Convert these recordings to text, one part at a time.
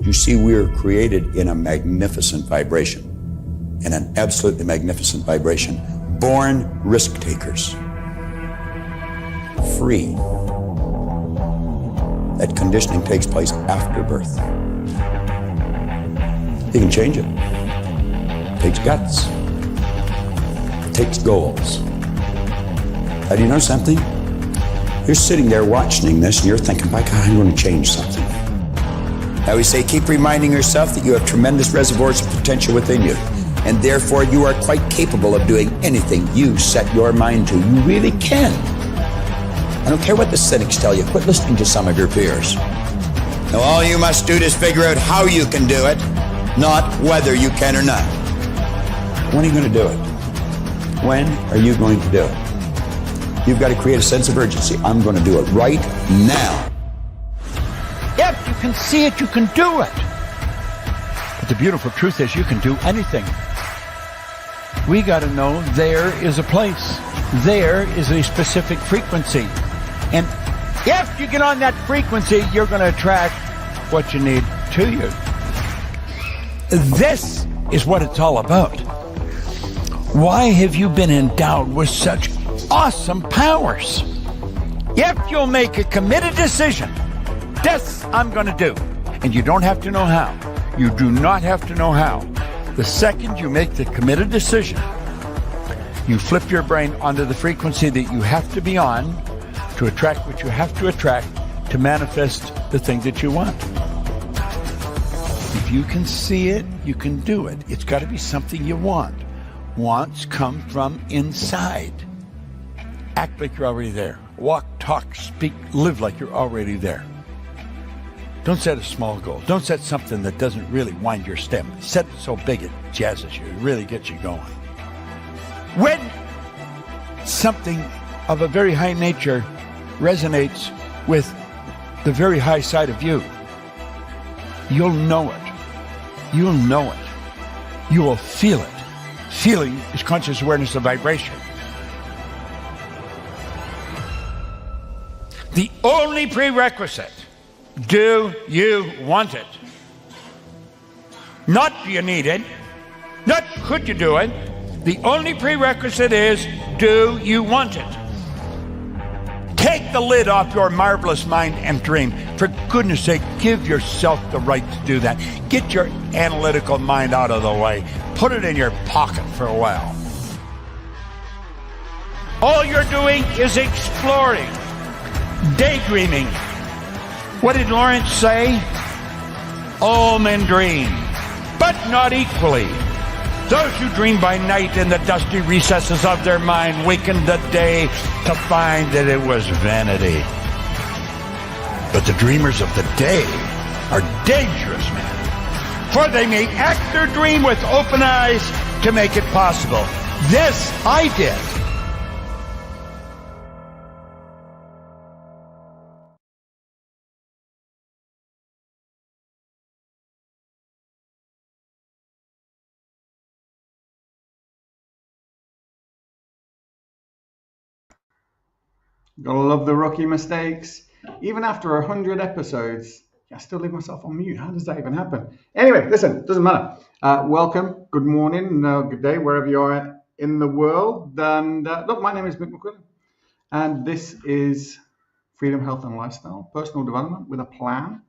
You see, we are created in a magnificent vibration, in an absolutely magnificent vibration. Born risk takers. Free. That conditioning takes place after birth. You can change it. It takes guts. It takes goals. Do you know something? You're sitting there watching this and you're thinking, by God, I'm going to change something. I always say, keep reminding yourself that you have tremendous reservoirs of potential within you, and therefore you are quite capable of doing anything you set your mind to. You really can. I don't care what the cynics tell you. Quit listening to some of your peers. Now all you must do is figure out how you can do it, not whether you can or not. When are you going to do it? When are you going to do it? You've got to create a sense of urgency. I'm going to do it right now. If you can see it, you can do it. But the beautiful truth is you can do anything. We got to know there is a place. There is a specific frequency. And if you get on that frequency, you're going to attract what you need to you. This is what it's all about. Why have you been endowed with such awesome powers? If you'll make a committed decision, this I'm going to do. And you don't have to know how. You do not have to know how. The second you make the committed decision, you flip your brain onto the frequency that you have to be on to attract what you have to attract to manifest the thing that you want. If you can see it, you can do it. It's got to be something you want. Wants come from inside. Act like you're already there. Walk, talk, speak, live like you're already there. Don't set a small goal. Don't set something that doesn't really wind your stem. Set it so big it jazzes you. It really gets you going. When something of a very high nature resonates with the very high side of you, you'll know it. You'll know it. You will feel it. Feeling is conscious awareness of vibration. The only prerequisite, do you want it? Not do you need it, not could you do it. The only prerequisite is, do you want it? Take the lid off your marvelous mind and dream. For goodness sake, give yourself the right to do that. Get your analytical mind out of the way. Put it in your pocket for a while. All you're doing is exploring, daydreaming. What did Lawrence say? All men dream, but not equally. Those who dream by night in the dusty recesses of their mind waken the day to find that it was vanity. But the dreamers of the day are dangerous men, for they may act their dream with open eyes to make it possible. This I did. Gotta love the rookie mistakes. Even after 100 episodes, I still leave myself on mute. How does that even happen? Anyway, listen, doesn't matter. Welcome, good morning, good day, wherever you are in the world. And look, my name is Mick McQuillan, and this is Freedom, Health and Lifestyle, personal development with a plan.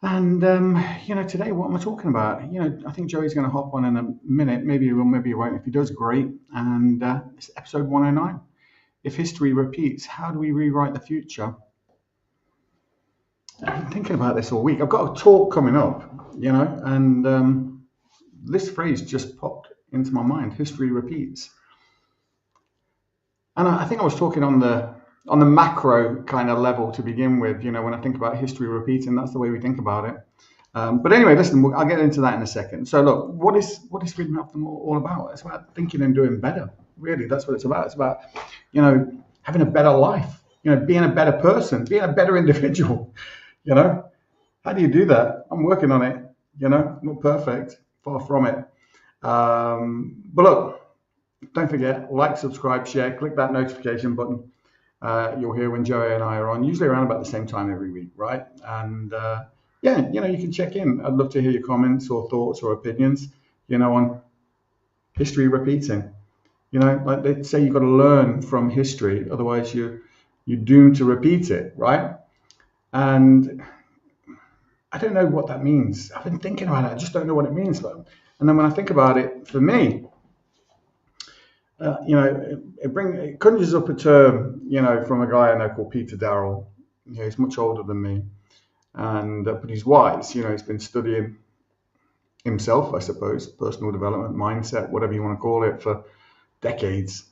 And, today, what am I talking about? I think Joey's going to hop on in a minute. Maybe he will, maybe he won't. If he does, great. And it's episode 109. If history repeats, how do we rewrite the future? I've been thinking about this all week. I've got a talk coming up, and this phrase just popped into my mind. History repeats. And I think I was talking on the macro kind of level to begin with, when I think about history repeating, that's the way we think about it. But anyway, listen, I'll get into that in a second. So look, what is Freedom Health all about? It's about thinking and doing better. Really, that's what it's about. It's about, having a better life, being a better person, being a better individual, How do you do that? I'm working on it, not perfect, far from it. But look, don't forget, like, subscribe, share, click that notification button. You'll hear when Joey and I are on, usually around about the same time every week, right? And yeah, you can check in. I'd love to hear your comments or thoughts or opinions, on history repeating. Like they say, you've got to learn from history, otherwise you're doomed to repeat it, right? And I don't know what that means. I've been thinking about it. I just don't know what it means. And then when I think about it, for me, it conjures up a term, from a guy I know called Peter Darrell. He's much older than me, and but he's wise. He's been studying himself, I suppose, personal development, mindset, whatever you want to call it, for decades.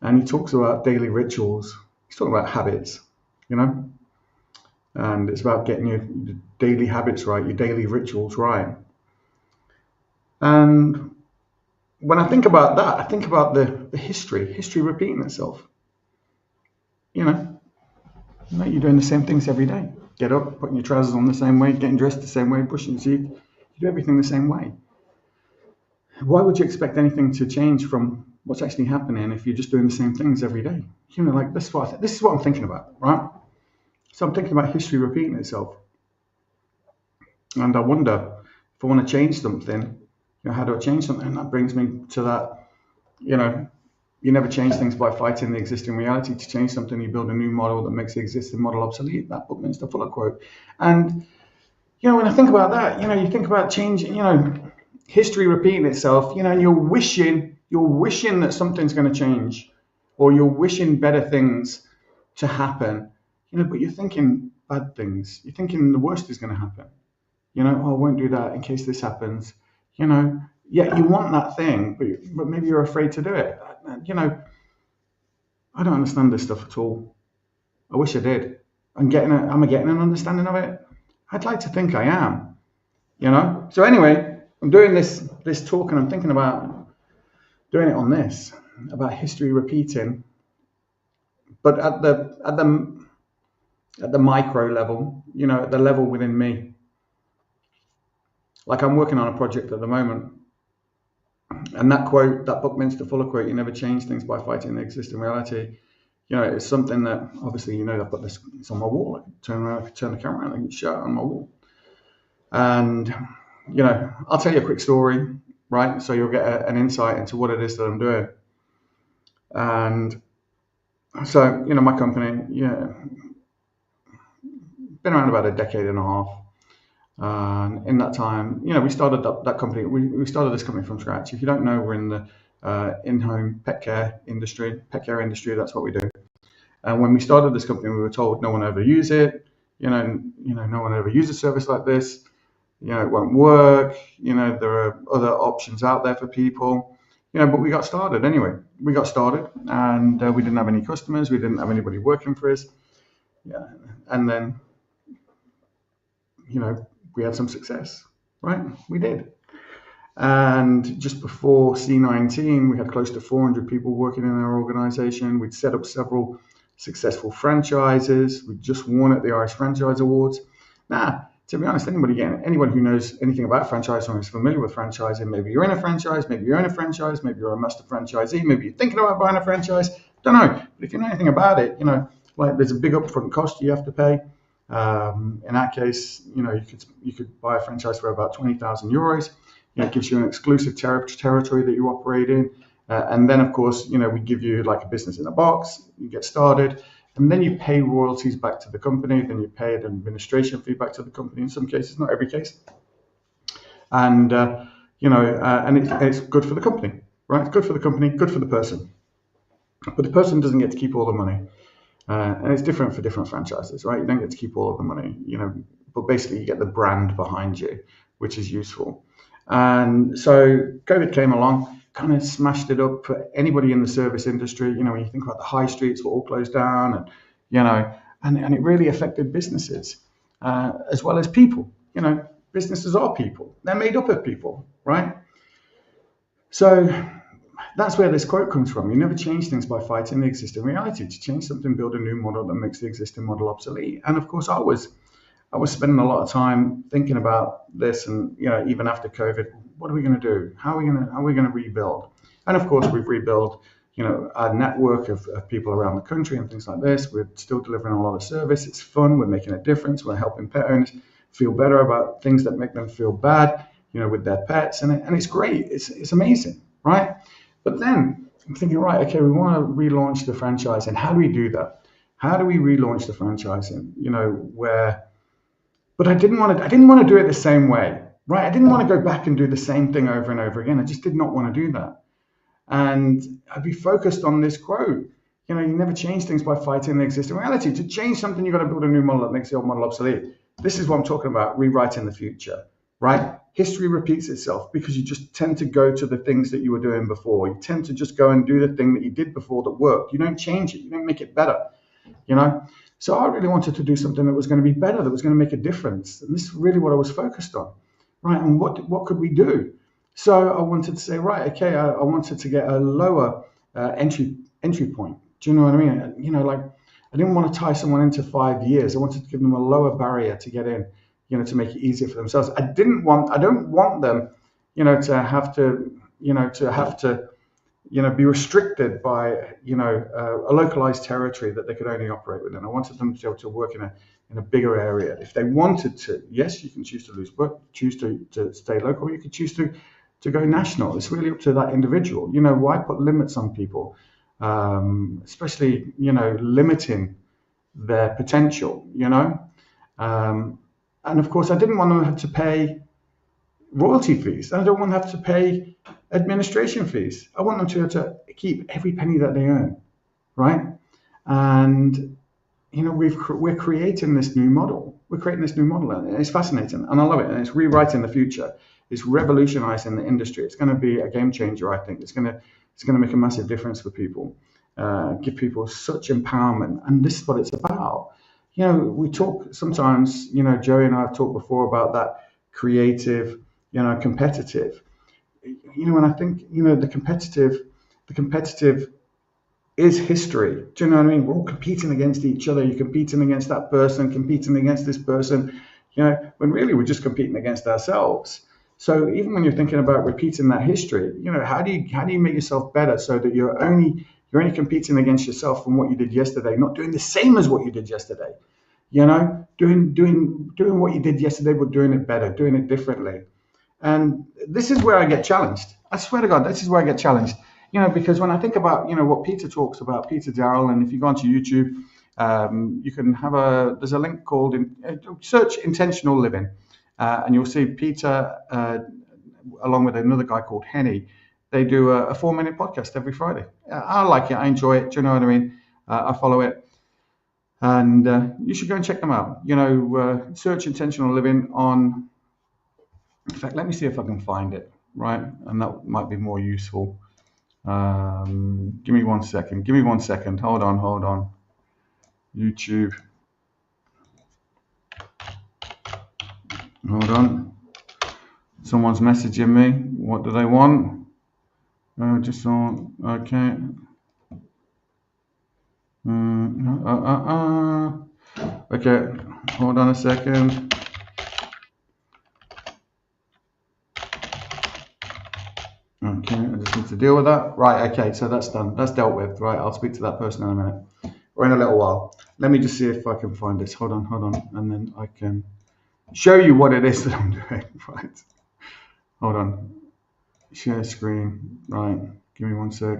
And he talks about daily rituals. He's talking about habits, and it's about getting your daily habits right, your daily rituals right. And when I think about that, I think about the history repeating itself. You're doing the same things every day. Get up, putting your trousers on the same way, getting dressed the same way, brushing your teeth. You do everything the same way. Why would you expect anything to change from what's actually happening if you're just doing the same things every day? Like this is what I'm thinking about, right? So I'm thinking about history repeating itself. And I wonder if I want to change something, how do I change something? And that brings me to that, you never change things by fighting the existing reality. To change something, you build a new model that makes the existing model obsolete. That Buckminster Fuller quote. And, when I think about that, you think about changing, history repeating itself, and you're wishing that something's going to change, or you're wishing better things to happen, but you're thinking bad things. You're thinking the worst is going to happen. I won't do that in case this happens. Yeah, you want that thing, but maybe you're afraid to do it. I don't understand this stuff at all. I wish I did. Am I getting an understanding of it? I'd like to think I am. So anyway, I'm doing this talk, and I'm thinking about doing it on this, about history repeating, but at the micro level, at the level within me. Like I'm working on a project at the moment, and that quote, that Buckminster Fuller quote, you never change things by fighting the existing reality, it's something that obviously, I've got this, it's on my wall. I can turn around, I can turn the camera around, I can show it on my wall. And, I'll tell you a quick story, right? So you'll get an insight into what it is that I'm doing. And so, my company, been around about a decade and a half. And in that time, we started that company. We started this company from scratch. If you don't know, we're in the in-home pet care industry. That's what we do. And when we started this company, we were told no one ever use it. No one ever use a service like this. It won't work. There are other options out there for people. But we got started anyway. We got started, and we didn't have any customers. We didn't have anybody working for us. Yeah, and then, we had some success, right? We did. And just before C19, we had close to 400 people working in our organization. We'd set up several successful franchises. We just won at the Irish Franchise Awards. Now, to be honest, anyone who knows anything about franchising or is familiar with franchising, maybe you're in a franchise, maybe you own a franchise, maybe you're a master franchisee, maybe you're thinking about buying a franchise, don't know. But if you know anything about it, like there's a big upfront cost you have to pay. In that case, you could buy a franchise for about 20,000 euros. It gives you an exclusive territory that you operate in. And then, of course, we give you like a business in a box. You get started, and then you pay royalties back to the company. Then you pay an administration fee back to the company. In some cases, not every case. And and it's good for the company, right? It's good for the company, good for the person. But the person doesn't get to keep all the money. And it's different for different franchises, right? You don't get to keep all of the money, but basically you get the brand behind you, which is useful. And so COVID came along, kind of smashed it up for anybody in the service industry. When you think about the high streets were all closed down, and it really affected businesses as well as people. Businesses are people. They're made up of people, right? So that's where this quote comes from. You never change things by fighting the existing reality. To change something, build a new model that makes the existing model obsolete. And of course, I was spending a lot of time thinking about this, and even after COVID, what are we going to do? How are we going to rebuild? And of course, we've rebuilt our network of people around the country and things like this. We're still delivering a lot of service. It's fun. We're making a difference. We're helping pet owners. feel better about things that make them feel bad, with their pets, and it's great. It's amazing, right? But then I'm thinking, right, okay, we want to relaunch the franchise, and how do we do that? How do we relaunch the franchising? But I didn't want to do it the same way, right? I didn't want to go back and do the same thing over and over again. I just did not want to do that. And I'd be focused on this quote. You never change things by fighting the existing reality. To change something, you've got to build a new model that makes the old model obsolete. This is what I'm talking about, rewriting the future, right? History repeats itself because you just tend to go to the things that you were doing before. You tend to just go and do the thing that you did before that worked. You don't change it. You don't make it better, So I really wanted to do something that was going to be better, that was going to make a difference. And this is really what I was focused on, right? And what could we do? So I wanted to say, right, okay, I wanted to get a lower entry point. Do you know what I mean? I didn't want to tie someone into 5 years. I wanted to give them a lower barrier to get in, to make it easier for themselves. I don't want them, to have to be restricted by, a localized territory that they could only operate within. I wanted them to be able to work in a bigger area. If they wanted to, yes, you can choose to lose work, choose to stay local, you could choose to go national. It's really up to that individual. Why put limits on people? Especially, limiting their potential, and of course, I didn't want them to have to pay royalty fees. I don't want them to have to pay administration fees. I want them to have to keep every penny that they earn, right? And we're creating this new model. We're creating this new model, and it's fascinating, and I love it. And it's rewriting the future. It's revolutionizing the industry. It's going to be a game changer. I think it's going to make a massive difference for people. Give people such empowerment, and this is what it's about. We talk sometimes. Joey and I have talked before about that creative, competitive. And I think the competitive is history. Do you know what I mean? We're all competing against each other. You're competing against that person, competing against this person. When really we're just competing against ourselves. So even when you're thinking about repeating that history, how do you make yourself better so that you're only competing against yourself from what you did yesterday, not doing the same as what you did yesterday. Doing what you did yesterday, but doing it better, doing it differently. And this is where I get challenged. I swear to God, this is where I get challenged. Because when I think about what Peter talks about, Peter Darrell, and if you go onto YouTube, you can have there's a link called search intentional living. And you'll see Peter, along with another guy called Henny, they do a 4-minute podcast every Friday. I like it. I enjoy it. Do you know what I mean? I follow it. And you should go and check them out. Search intentional living on... In fact, let me see if I can find it, right? And that might be more useful. Give me 1 second. Hold on. YouTube. Hold on. Someone's messaging me. What do they want? Just on. Okay. Okay. Hold on a second. Okay, I just need to deal with that. Right. Okay. So that's done. That's dealt with. Right. I'll speak to that person in a minute, or in a little while. Let me just see if I can find this. Hold on, and then I can show you what it is that I'm doing. Right. Hold on. Share screen. Right. Give me 1 sec.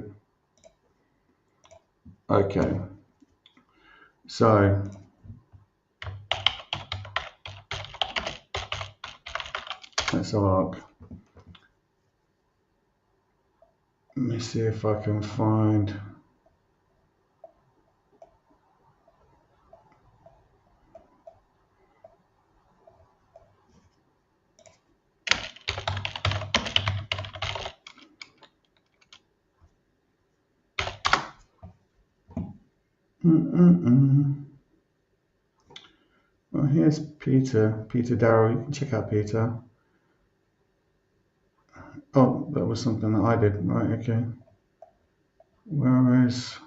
Okay. So let's have a look. Let me see if I can find. Well, here's Peter Darrell. You can check out Peter. Oh, that was something that I did. Right, okay. Where is...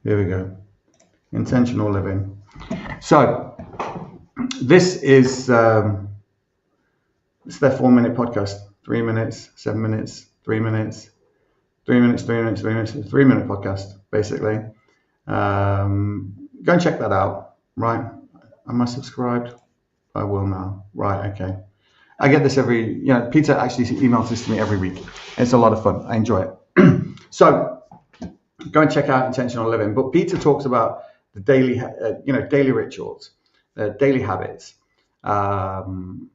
Here we go. Intentional living. So, this is... it's their 4-minute podcast. 3 minutes, 7 minutes, 3 minutes, 3 minutes, 3 minutes, 3 minutes. 3-minute podcast, basically. Go and check that out, right? Am I subscribed? I will now. Right, okay. I get this Peter actually emails this to me every week. It's a lot of fun. I enjoy it. So go and check out Intentional Living. But Peter talks about the daily rituals, daily habits. And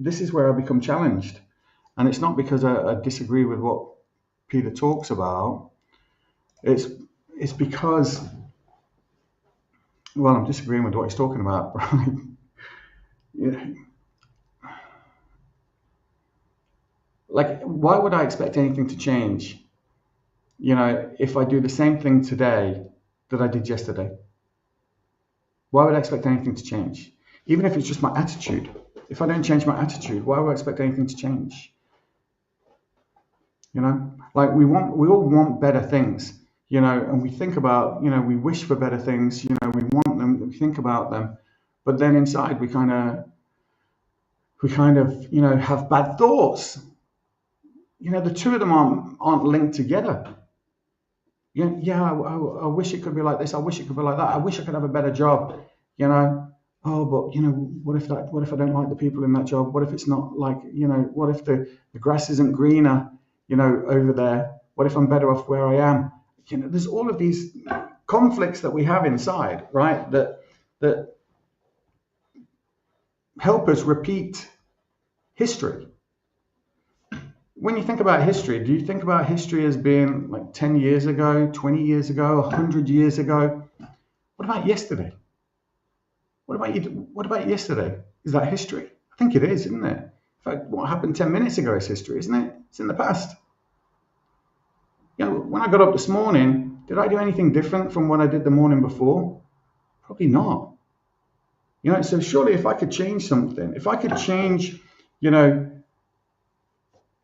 this is where I become challenged. And it's not because I disagree with what Peter talks about. It's because, well, I'm disagreeing with what he's talking about, right? Like, why would I expect anything to change, if I do the same thing today that I did yesterday? Why would I expect anything to change? Even if it's just my attitude. If I don't change my attitude, why would I expect anything to change? Like we all want better things, and we think about, we wish for better things, we want them, we think about them, but then inside we kind of, have bad thoughts. The two of them aren't linked together. I wish it could be like this. I wish it could be like that. I wish I could have a better job. Oh, but what if I don't like the people in that job? What if it's not like, what if the grass isn't greener, over there? What if I'm better off where I am? There's all of these conflicts that we have inside, right? That help us repeat history. When you think about history, do you think about history as being like 10 years ago, 20 years ago, 100 years ago? What about yesterday? What about yesterday? Is that history? I think it is, isn't it? In fact, what happened 10 minutes ago is history, isn't it? It's in the past. When I got up this morning, did I do anything different from what I did the morning before? Probably not. So surely if I could change something, if I could change,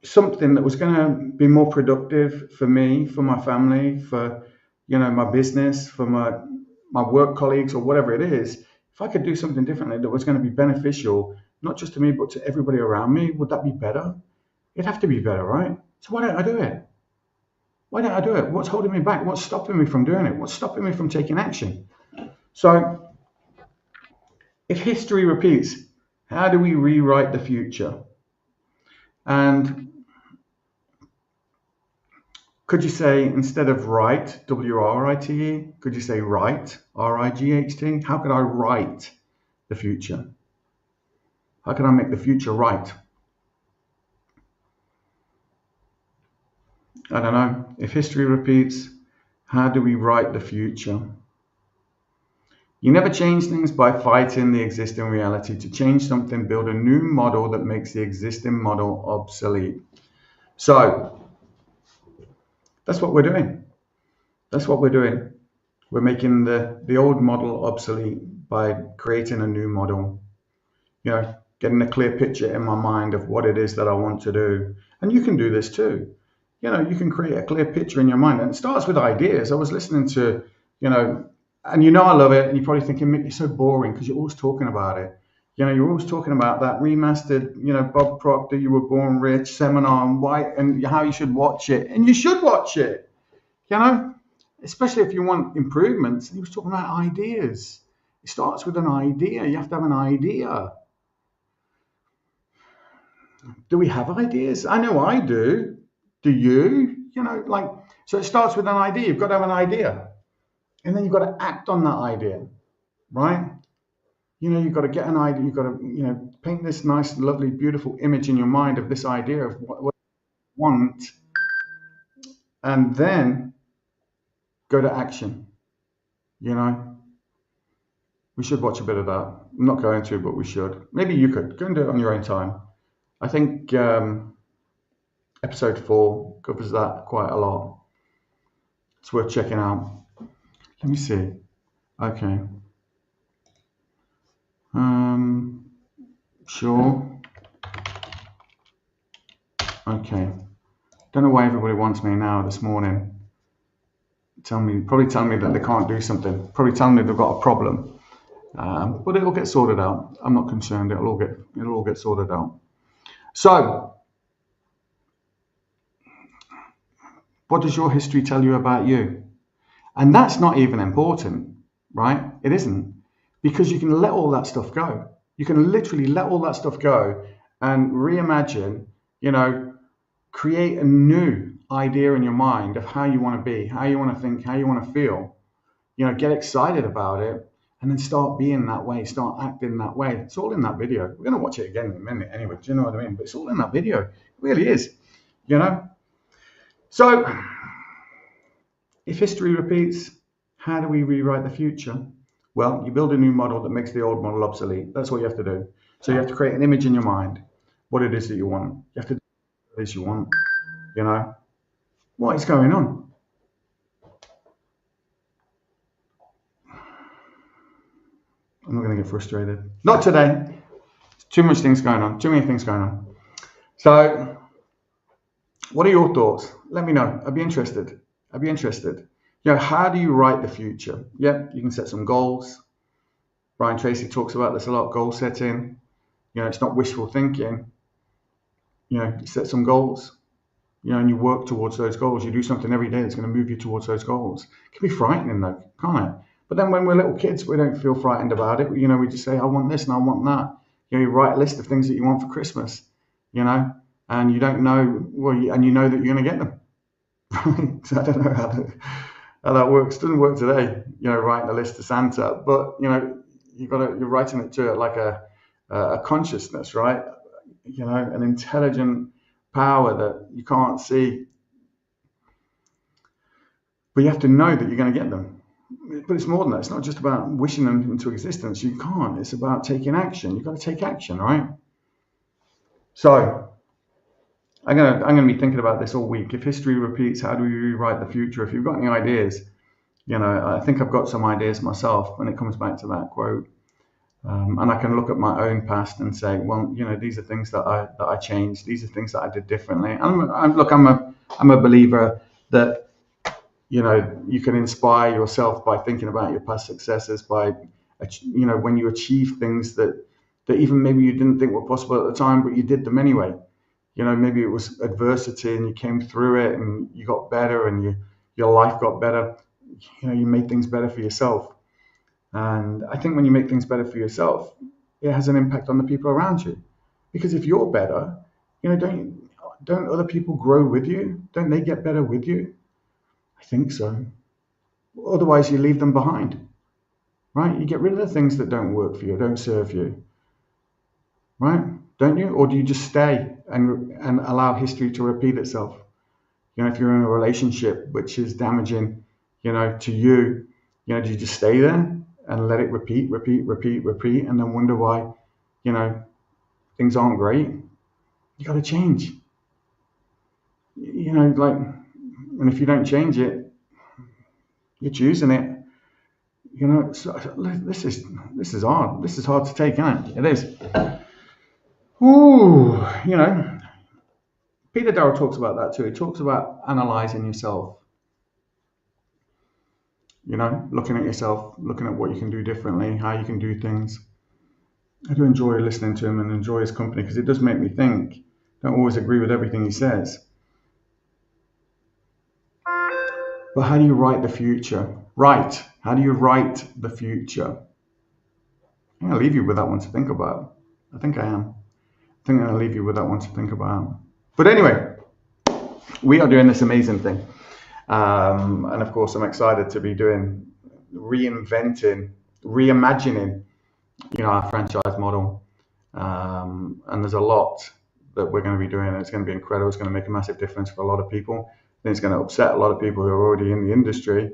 something that was going to be more productive for me, for my family, for, my business, for my work colleagues or whatever it is, if I could do something differently that was going to be beneficial, not just to me, but to everybody around me, would that be better? It'd have to be better, right? So why don't I do it? Why don't I do it? What's holding me back? What's stopping me from doing it? What's stopping me from taking action? So if history repeats, how do we rewrite the future? And could you say, instead of write, W-R-I-T-E, could you say write, R-I-G-H-T? How could I write the future? How can I make the future right? I don't know. If history repeats, how do we write the future? You never change things by fighting the existing reality. To change something, build a new model that makes the existing model obsolete. So that's what we're doing. That's what we're doing. We're making the old model obsolete by creating a new model. Getting a clear picture in my mind of what it is that I want to do. And you can do this too. You can create a clear picture in your mind. And it starts with ideas. I was listening to, and I love it. And you're probably thinking, Mick, you're so boring because you're always talking about it. You're always talking about that remastered, Bob Proctor, You Were Born Rich seminar and how you should watch it. And you should watch it, especially if you want improvements. He was talking about ideas. It starts with an idea. You have to have an idea. Do we have ideas? I know I do. Do you? So it starts with an idea. You've got to have an idea. And then you've got to act on that idea, right? You've got to get an idea. You've got to, paint this nice, lovely, beautiful image in your mind of this idea of what you want. And then go to action. We should watch a bit of that. I'm not going to, but we should. Maybe you could. Go and do it on your own time. I think episode 4 covers that quite a lot. It's worth checking out. Let me see. Okay. Sure. Okay. Don't know why everybody wants me now this morning. Probably tell me that they can't do something. Probably tell me they've got a problem. But it'll get sorted out. I'm not concerned. It'll all get sorted out. So, what does your history tell you about you? And that's not even important, right? It isn't, because you can let all that stuff go. You can literally let all that stuff go and reimagine, create a new idea in your mind of how you want to be, how you want to think, how you want to feel. Get excited about it and then start being that way, start acting that way. It's all in that video. We're going to watch it again in a minute anyway. Do you know what I mean? But it's all in that video. It really is, So if history repeats, how do we rewrite the future? Well, you build a new model that makes the old model obsolete. That's what you have to do. So you have to create an image in your mind, what it is that you want. You have to do what it is you want, What is going on? I'm not going to get frustrated. Not today. There's too much things going on. Too many things going on. So, what are your thoughts? Let me know. I'd be interested. How do you write the future? Yeah, you can set some goals. Brian Tracy talks about this a lot, goal setting. It's not wishful thinking. You set some goals, and you work towards those goals. You do something every day that's going to move you towards those goals. It can be frightening though, can't it? But then when we're little kids, we don't feel frightened about it. We just say, I want this and I want that. You write a list of things that you want for Christmas, and you don't know, and you know that you're going to get them. Right? So I don't know how that works. It doesn't work today, writing a list to Santa, but, you're writing it to it like a consciousness, right? An intelligent power that you can't see. But you have to know that you're going to get them. But it's more than that. It's not just about wishing them into existence. You can't. It's about taking action. You've got to take action, right? So I'm gonna be thinking about this all week. If history repeats, how do we rewrite the future? If you've got any ideas, I think I've got some ideas myself when it comes back to that quote. And I can look at my own past and say, well, these are things that I changed. These are things that I did differently. I'm a believer that you can inspire yourself by thinking about your past successes, by when you achieve things that even maybe you didn't think were possible at the time, but you did them anyway. Maybe it was adversity and you came through it and you got better and your life got better. You made things better for yourself. And I think when you make things better for yourself, it has an impact on the people around you. Because if you're better, don't other people grow with you? Don't they get better with you? I think so. Otherwise, you leave them behind, right? You get rid of the things that don't work for you, don't serve you, right? Don't you? Or do you just stay and allow history to repeat itself? If you're in a relationship which is damaging, to you, do you just stay there and let it repeat, and then wonder why, things aren't great? You got to change. And if you don't change it, you're choosing it. So this is hard. This is hard to take, isn't it? It is. Ooh, Peter Darrow talks about that too. He talks about analyzing yourself. Looking at yourself, looking at what you can do differently, how you can do things. I do enjoy listening to him and enjoy his company because it does make me think. Don't always agree with everything he says. But how do you write the future? How do you write the future? I'm going to leave you with that one to think about. I think I am. I think I'm going to leave you with that one to think about. But anyway, we are doing this amazing thing. And of course, I'm excited to be reimagining, our franchise model. And there's a lot that we're going to be doing. And it's going to be incredible. It's going to make a massive difference for a lot of people. And it's going to upset a lot of people who are already in the industry.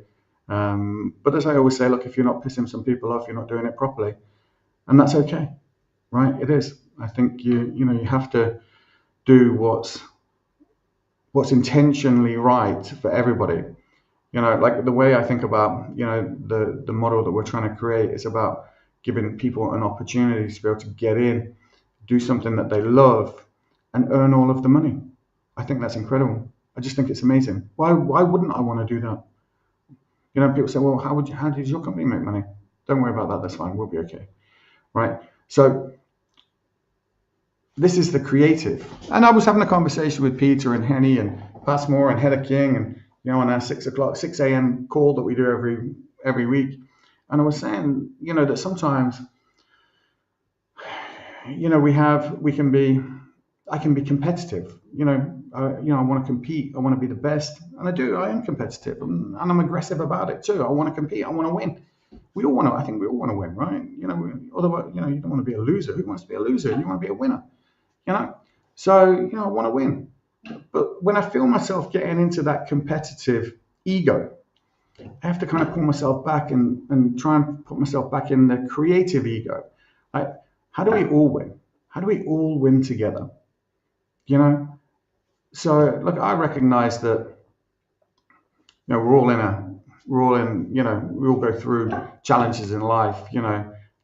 But as I always say, look, if you're not pissing some people off, you're not doing it properly. And that's okay, right? It is. I think you have to do what's intentionally right for everybody. Like the way I think about, the model that we're trying to create is about giving people an opportunity to be able to get in, do something that they love, and earn all of the money. I think that's incredible. I just think it's amazing. Why wouldn't I want to do that? People say, well, how does your company make money? Don't worry about that. That's fine. We'll be okay. Right. So this is the creative. And I was having a conversation with Peter and Henny and Passmore and Heather King and, on our 6 a.m. call that we do every week. And I was saying, that sometimes I can be competitive. I want to compete. I want to be the best, and I do. I am competitive, and I'm aggressive about it too. I want to compete. I want to win. We all want to. I think we all want to win, right? Otherwise, you don't want to be a loser. Who wants to be a loser? You want to be a winner, So, I want to win. But when I feel myself getting into that competitive ego, I have to kind of pull myself back and try and put myself back in the creative ego. Like, how do we all win? How do we all win together? So look, I recognize that we all go through challenges in life.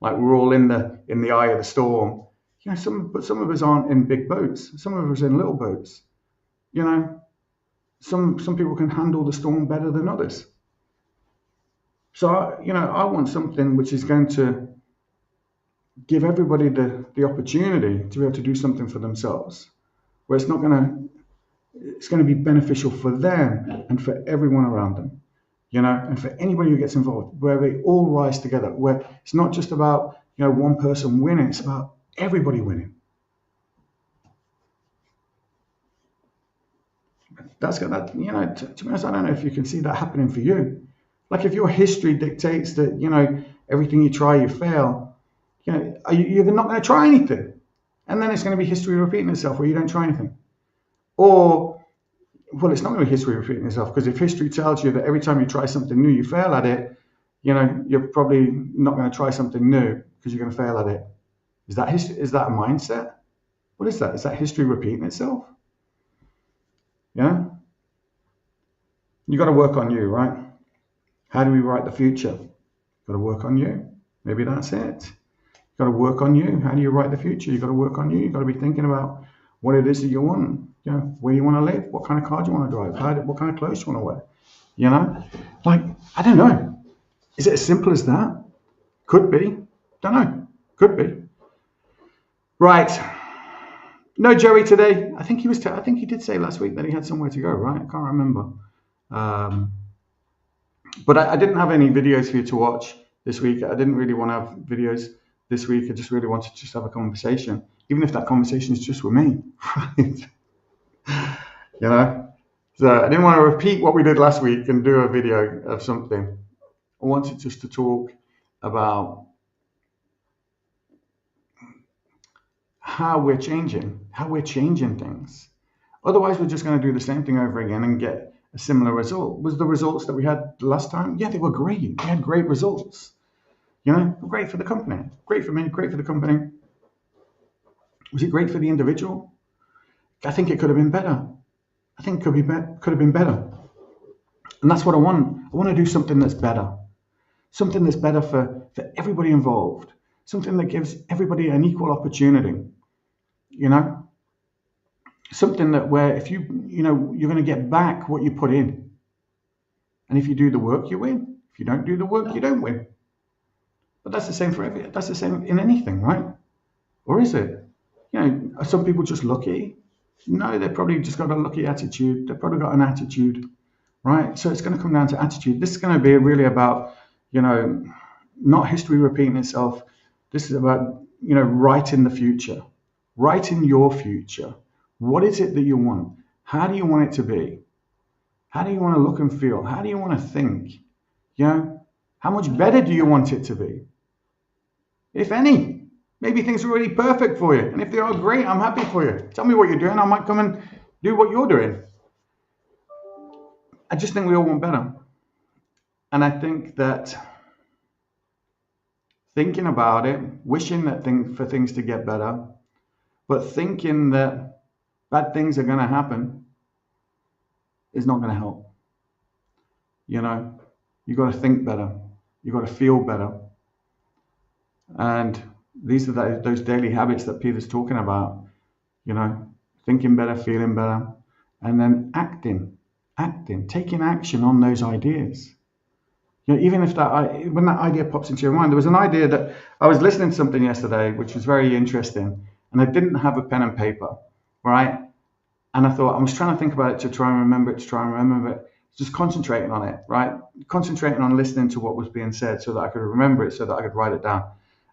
Like we're all in the eye of the storm. But some of us aren't in big boats. Some of us are in little boats. Some people can handle the storm better than others. So I want something which is going to give everybody the opportunity to be able to do something for themselves, where it's going to be beneficial for them and for everyone around them, and for anybody who gets involved, where they all rise together, where it's not just about one person winning, it's about everybody winning. That's got that, to be honest, I don't know if you can see that happening for you. Like if your history dictates that, everything you try, you fail, you're not going to try anything. And then it's going to be history repeating itself where you don't try anything. Or, well, it's not going to be history repeating itself, because if history tells you that every time you try something new, you fail at it, you're probably not going to try something new because you're going to fail at it. Is that history? Is that a mindset? What is that? Is that history repeating itself? You got to work on you, right? How do we write the future? Got to work on you. Maybe that's it. You got to work on you. How do you write the future? You got to work on you. You got to be thinking about what it is that you want. Where you want to live, what kind of car do you want to drive, what kind of clothes do you want to wear? Like, I don't know. Is it as simple as that? Could be. Don't know. Could be. Right. No Joey today. I think he did say last week that he had somewhere to go, right? I can't remember. But I didn't have any videos for you to watch this week. I didn't really want to have videos this week. I just really wanted to just have a conversation, even if that conversation is just with me, right? So I didn't want to repeat what we did last week and do a video of something. I wanted just to talk about how we're changing things. Otherwise, we're just going to do the same thing over again and get a similar result. Was the results that we had last time? Yeah, they were great. We had great results. Great for the company. Great for me. Great for the company. Was it great for the individual? I think it could have been better. I think it could have been better. And that's what I want. I want to do something that's better. Something that's better for everybody involved. Something that gives everybody an equal opportunity. Something that where if you're going to get back what you put in. And if you do the work, you win. If you don't do the work, you don't win. But that's the same for that's the same in anything, right? Or is it? Are some people just lucky? No, they've probably just got a lucky attitude. They've probably got an attitude, right? So it's going to come down to attitude. This is going to be really about, not history repeating itself. This is about, writing the future, writing your future. What is it that you want? How do you want it to be? How do you want to look and feel? How do you want to think? How much better do you want it to be? If any. Maybe things are already perfect for you. And if they are great, I'm happy for you. Tell me what you're doing. I might come and do what you're doing. I just think we all want better. And I think that thinking about it, wishing that for things to get better, but thinking that bad things are going to happen is not going to help. You got to think better. You got to feel better. And these are those daily habits that Peter's talking about, thinking better, feeling better, and then acting, taking action on those ideas. Even if when that idea pops into your mind, there was an idea that I was listening to something yesterday, which was very interesting, and I didn't have a pen and paper, right? And I thought, I was trying to think about it to try and remember it, just concentrating on it, right? Concentrating on listening to what was being said so that I could remember it, so that I could write it down.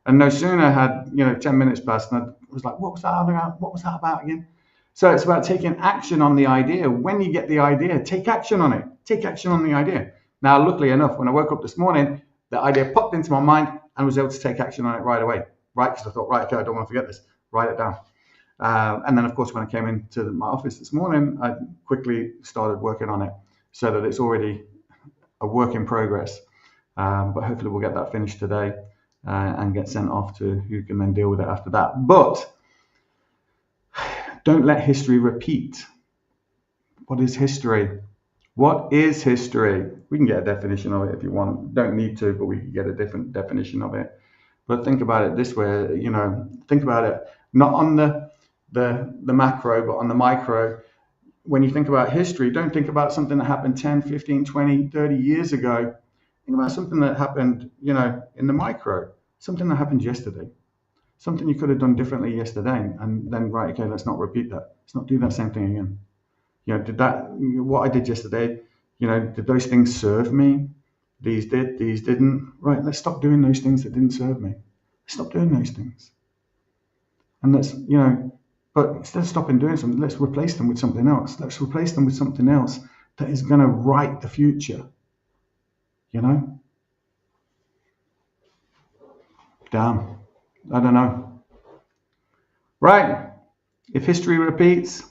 And no sooner had 10 minutes passed, and I was like, what was that about? What was that about again? So it's about taking action on the idea. When you get the idea, take action on it. Take action on the idea. Now, luckily enough, when I woke up this morning, the idea popped into my mind and was able to take action on it right away. Right, because I thought, right, okay, I don't want to forget this. Write it down. And then, of course, when I came into my office this morning, I quickly started working on it so that it's already a work in progress. But hopefully we'll get that finished today and get sent off to who can then deal with it after that. But don't let history repeat. What is history? What is history? We can get a definition of it if you want. Don't need to, but we can get a different definition of it. But think about it this way, think about it not on the macro, but on the micro. When you think about history, don't think about something that happened 10, 15, 20, 30 years ago. Think about something that happened, in the micro, something that happened yesterday, something you could have done differently yesterday. And then, right, okay, let's not repeat that. Let's not do that same thing again. What I did yesterday, did those things serve me? These did, these didn't. Right, let's stop doing those things that didn't serve me. Stop doing those things. And let's, but instead of stopping doing something, let's replace them with something else. Let's replace them with something else that is going to write the future. Damn. I don't know. Right. If history repeats,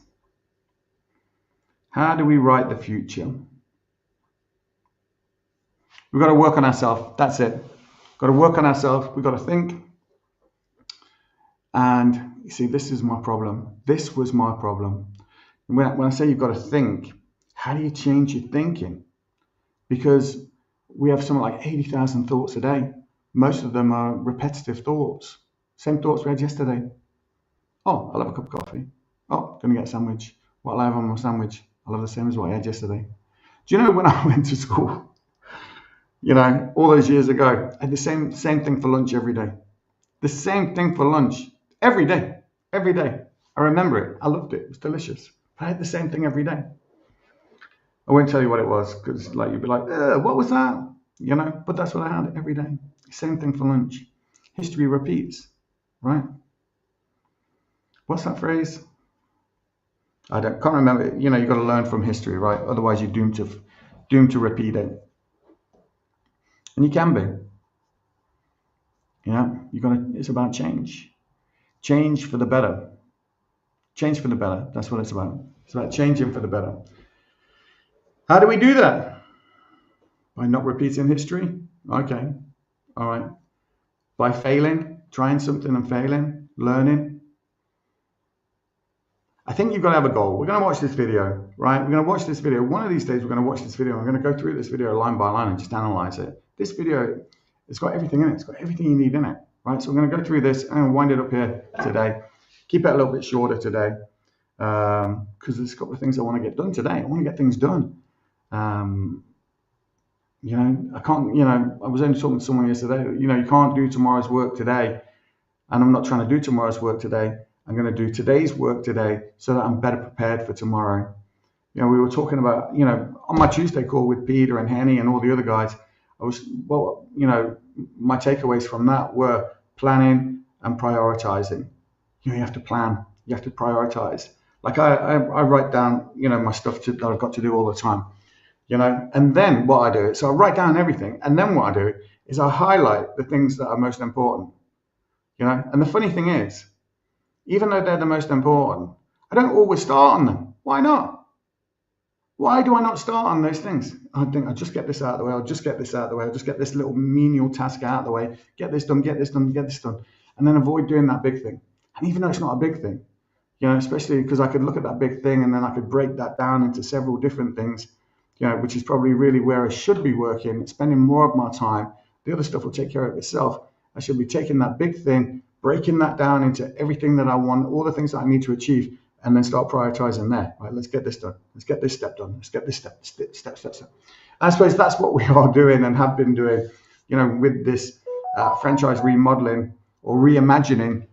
how do we write the future? We've got to work on ourselves. That's it. Got to work on ourselves. We've got to think. And you see, this is my problem. This was my problem. When I say you've got to think, how do you change your thinking? Because we have something like 80,000 thoughts a day. Most of them are repetitive thoughts. Same thoughts we had yesterday. Oh, I'll have a cup of coffee. Oh, going to get a sandwich. What'll I have on my sandwich? I'll have the same as what I had yesterday. Do you know when I went to school, all those years ago, I had the same thing for lunch every day. The same thing for lunch every day. Every day. I remember it. I loved it. It was delicious. I had the same thing every day. I won't tell you what it was because you'd be like, what was that? But that's what I had every day. Same thing for lunch. History repeats, right? What's that phrase? I can't remember. You've got to learn from history, right? Otherwise, you're doomed to repeat it. And you can be. It's about change. Change for the better. Change for the better. That's what it's about. It's about changing for the better. How do we do that? By not repeating history? Okay. All right. By failing, trying something and failing, learning. I think you've got to have a goal. We're going to watch this video, right? We're going to watch this video. One of these days, we're going to watch this video. I'm going to go through this video line by line and just analyze it. This video, it's got everything in it. It's got everything you need in it, right? So we're going to go through this and wind it up here today. Keep it a little bit shorter today because there's a couple of things I want to get done today. I want to get things done. I can't, I was only talking to someone yesterday, you can't do tomorrow's work today. And I'm not trying to do tomorrow's work today. I'm going to do today's work today so that I'm better prepared for tomorrow. We were talking about, on my Tuesday call with Peter and Henny and all the other guys, my takeaways from that were planning and prioritizing. You have to plan, you have to prioritize. Like I write down, my stuff that I've got to do all the time. And then what I do, so I write down everything. And then what I do is I highlight the things that are most important, And the funny thing is, even though they're the most important, I don't always start on them. Why not? Why do I not start on those things? I think I'll just get this out of the way. I'll just get this out of the way. I'll just get this little menial task out of the way. Get this done, get this done, get this done. And then avoid doing that big thing. And even though it's not a big thing, especially because I could look at that big thing and then I could break that down into several different things, which is probably really where I should be working, spending more of my time. The other stuff will take care of itself. I should be taking that big thing, breaking that down into everything that I want, all the things that I need to achieve, and then start prioritizing there. Right, let's get this done. Let's get this step done. Let's get this step. I suppose that's what we are doing and have been doing, with this franchise remodeling or reimagining,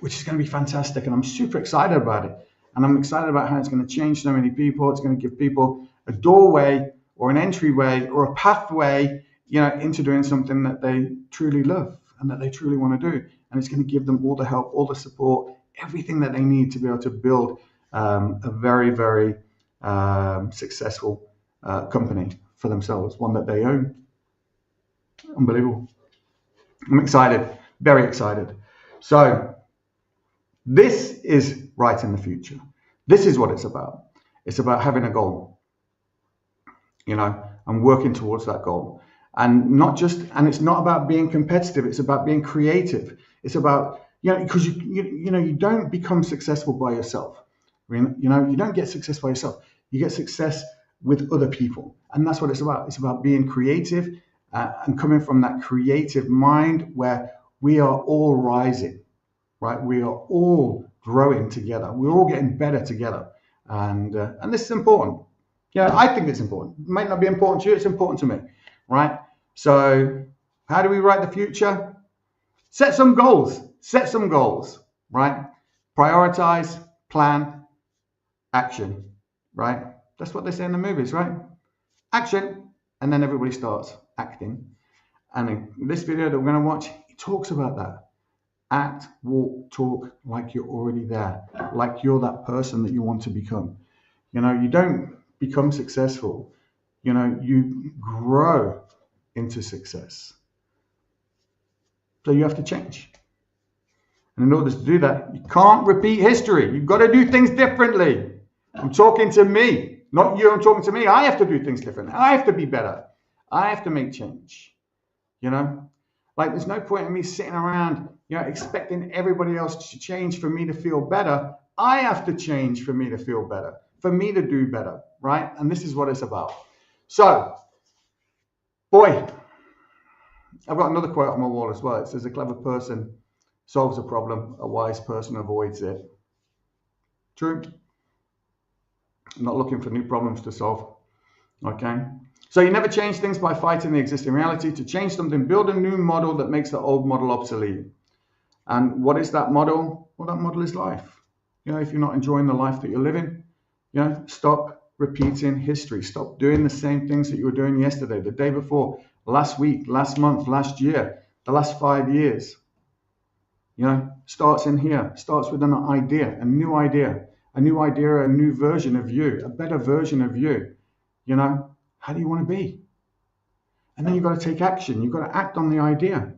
which is going to be fantastic. And I'm super excited about it. And I'm excited about how it's going to change so many people. It's going to give people a doorway or an entryway or a pathway, into doing something that they truly love and that they truly want to do. And it's going to give them all the help, all the support, everything that they need to be able to build a very, very successful company for themselves, one that they own. Unbelievable. I'm excited, very excited. So this is right in the future. This is what it's about. It's about having a goal, and working towards that goal. And it's not about being competitive. It's about being creative. It's about, because you don't become successful by yourself. You don't get success by yourself. You get success with other people. And that's what it's about. It's about being creative and coming from that creative mind where we are all rising, right? We are all growing together. We're all getting better together. And this is important. I think it's important. It might not be important to you. It's important to me, right? So how do we write the future? Set some goals. Set some goals, right? Prioritize, plan, action, right? That's what they say in the movies, right? Action, and then everybody starts acting. And in this video that we're going to watch, it talks about that. Act, walk, talk like you're already there, like you're that person that you want to become. You don't become successful. You grow into success. So you have to change. And in order to do that, you can't repeat history. You've got to do things differently. I'm talking to me, not you. I'm talking to me. I have to do things differently. I have to be better. I have to make change. Like there's no point in me sitting around, expecting everybody else to change for me to feel better. I have to change for me to feel better, for me to do better, right? And this is what it's about. So, boy, I've got another quote on my wall as well. It says, a clever person solves a problem, a wise person avoids it. True. I'm not looking for new problems to solve. Okay. So you never change things by fighting the existing reality. To change something, build a new model that makes the old model obsolete. And what is that model? Well, that model is life. If you're not enjoying the life that you're living, stop repeating history. Stop doing the same things that you were doing yesterday, the day before, last week, last month, last year, the last 5 years. Starts in here. Starts with an idea, a new idea, a new version of you, a better version of you. How do you want to be? And then you've got to take action. You've got to act on the idea.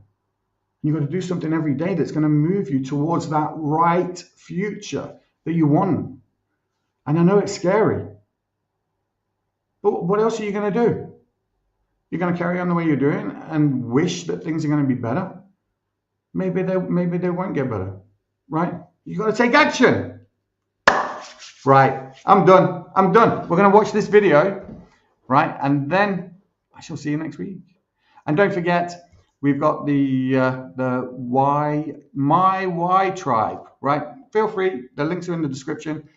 You've got to do something every day that's going to move you towards that right future that you want. And I know it's scary. But what else are you going to do? You're going to carry on the way you're doing and wish that things are going to be better? Maybe they won't get better, right? You've got to take action. Right, I'm done. We're going to watch this video, right? And then I shall see you next week. And don't forget, we've got the My Why Tribe, right? Feel free. The links are in the description.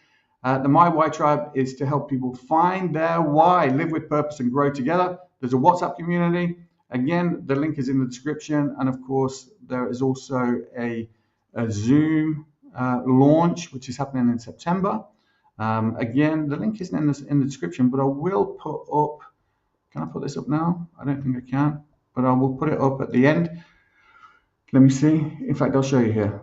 The My Why Tribe is to help people find their why, live with purpose and grow together. There's a WhatsApp community. Again, the link is in the description. And of course, there is also a Zoom launch, which is happening in September. Again, the link isn't in the description, but I will put up, can I put this up now? I don't think I can, but I will put it up at the end. Let me see. In fact, I'll show you here.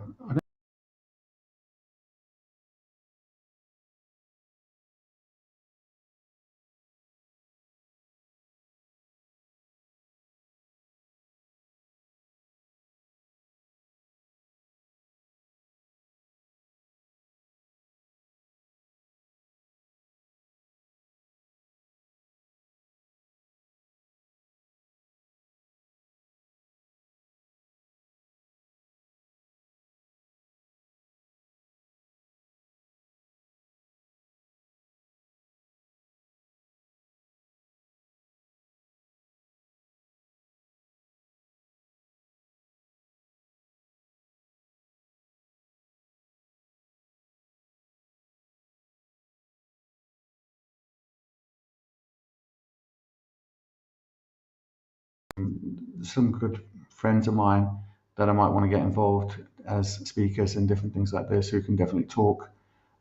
Some good friends of mine that I might want to get involved as speakers and different things like this, who can definitely talk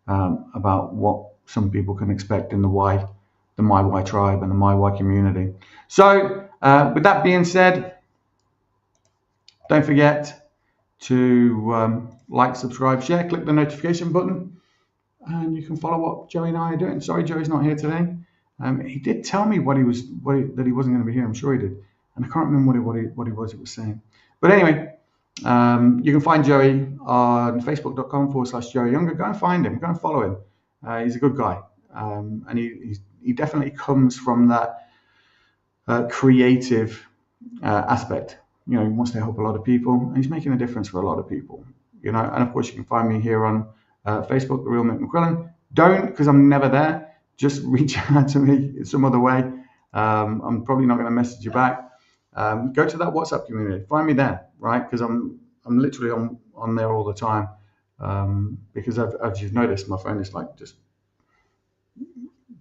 about what some people can expect in the My Why Tribe and the My Why community. So with that being said, Don't forget to like, subscribe, share, click the notification button, and you can follow what Joey and I are doing. Sorry, Joey's not here today. He did tell me that he wasn't going to be here. I'm sure he did, and I can't remember what he was saying. But anyway, you can find Joey on facebook.com/Joey Younger. Go and find him. Go and follow him. He's a good guy, and he definitely comes from that creative aspect. You know, he wants to help a lot of people, and he's making a difference for a lot of people. You know, and of course you can find me here on Facebook, The Real Mick McQuillan. Don't, because I'm never there. Just reach out to me some other way. I'm probably not going to message you back. Go to that WhatsApp community. Find me there, right? Because I'm literally on there all the time. Because as you've noticed, my phone is like just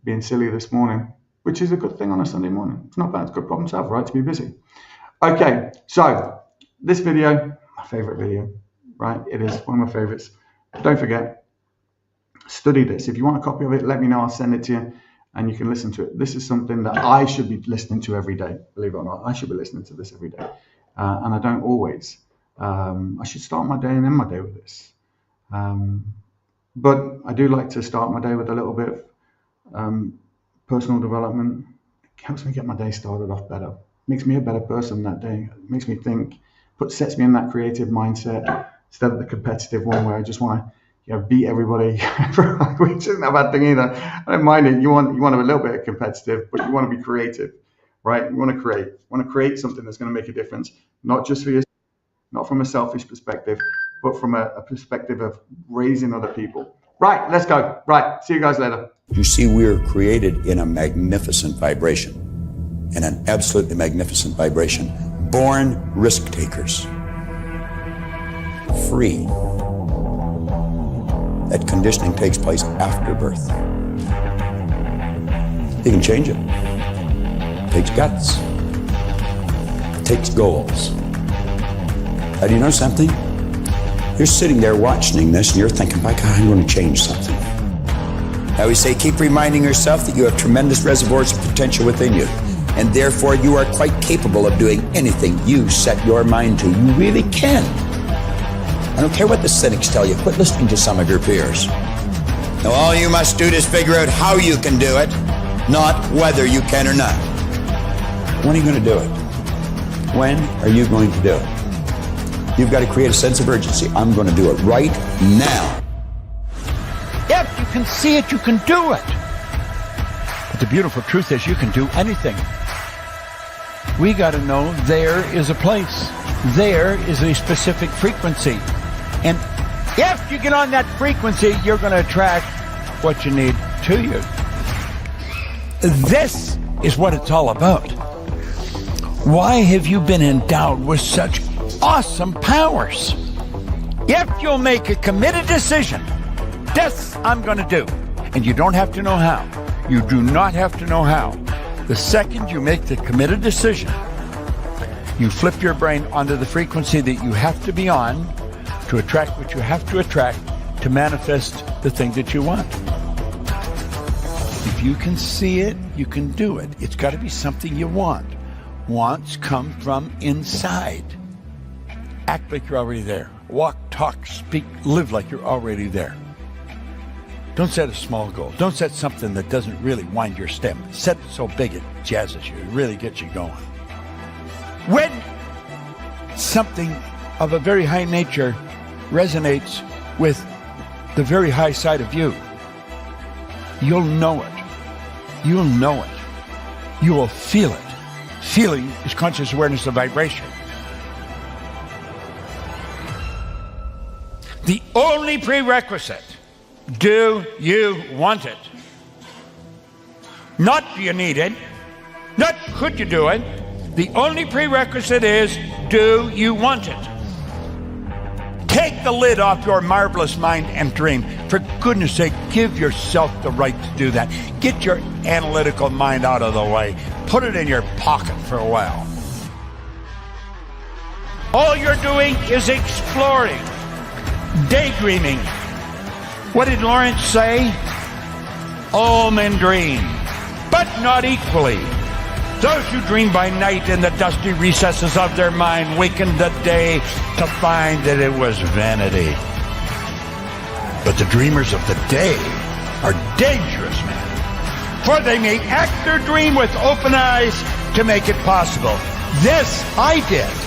being silly this morning, which is a good thing on a Sunday morning. It's not bad. It's a good problem to have, right? To be busy. Okay, so this video, my favorite video, right? It is one of my favorites. Don't forget, study this. If you want a copy of it, let me know. I'll send it to you and you can listen to it. This is something that I should be listening to every day. Believe it or not, I should be listening to this every day. And I don't always. I should start my day and end my day with this. But I do like to start my day with a little bit of personal development. It helps me get my day started off better. Makes me a better person that day. It makes me think, sets me in that creative mindset instead of the competitive one where I just want to, beat everybody, which isn't a bad thing either. I don't mind it. You want to be a little bit competitive, but you want to be creative, right? You want to create something that's going to make a difference, not just for yourself, not from a selfish perspective, but from a perspective of raising other people. Right, let's go. Right, see you guys later. You see, we are created in a magnificent vibration, in an absolutely magnificent vibration. Born risk takers. Free. That conditioning takes place after birth. You can change it. It takes guts. It takes goals. Do you know something? You're sitting there watching this and you're thinking, by God, I'm going to change something. I always say, keep reminding yourself that you have tremendous reservoirs of potential within you, and therefore you are quite capable of doing anything you set your mind to. You really can. I don't care what the cynics tell you. Quit listening to some of your peers. Now, all you must do is figure out how you can do it, not whether you can or not. When are you going to do it? When are you going to do it? You've got to create a sense of urgency. I'm going to do it right now. If you can see it, you can do it. But the beautiful truth is you can do anything. We got to know there is a place. There is a specific frequency. And if you get on that frequency, you're going to attract what you need to you. This is what it's all about. Why have you been endowed with such awesome powers? If you'll make a committed decision, this I'm going to do. And you don't have to know how. You do not have to know how. The second you make the committed decision, you flip your brain onto the frequency that you have to be on to attract what you have to attract to manifest the thing that you want. If you can see it, you can do it. It's got to be something you want. Wants come from inside. Act like you're already there. Walk, talk, speak, live like you're already there. Don't set a small goal. Don't set something that doesn't really wind your stem. Set it so big it jazzes you. It really gets you going. When something of a very high nature resonates with the very high side of you, you'll know it. You'll know it. You will feel it. Feeling is conscious awareness of vibration. The only prerequisite, do you want it? Not do you need it, not could you do it. The only prerequisite is, do you want it? Take the lid off your marvelous mind and dream. For goodness sake, give yourself the right to do that. Get your analytical mind out of the way. Put it in your pocket for a while. All you're doing is exploring, daydreaming. What did Lawrence say? All men dream, but not equally. Those who dream by night in the dusty recesses of their mind waken the day to find that it was vanity. But the dreamers of the day are dangerous men, for they may act their dream with open eyes to make it possible. This I did.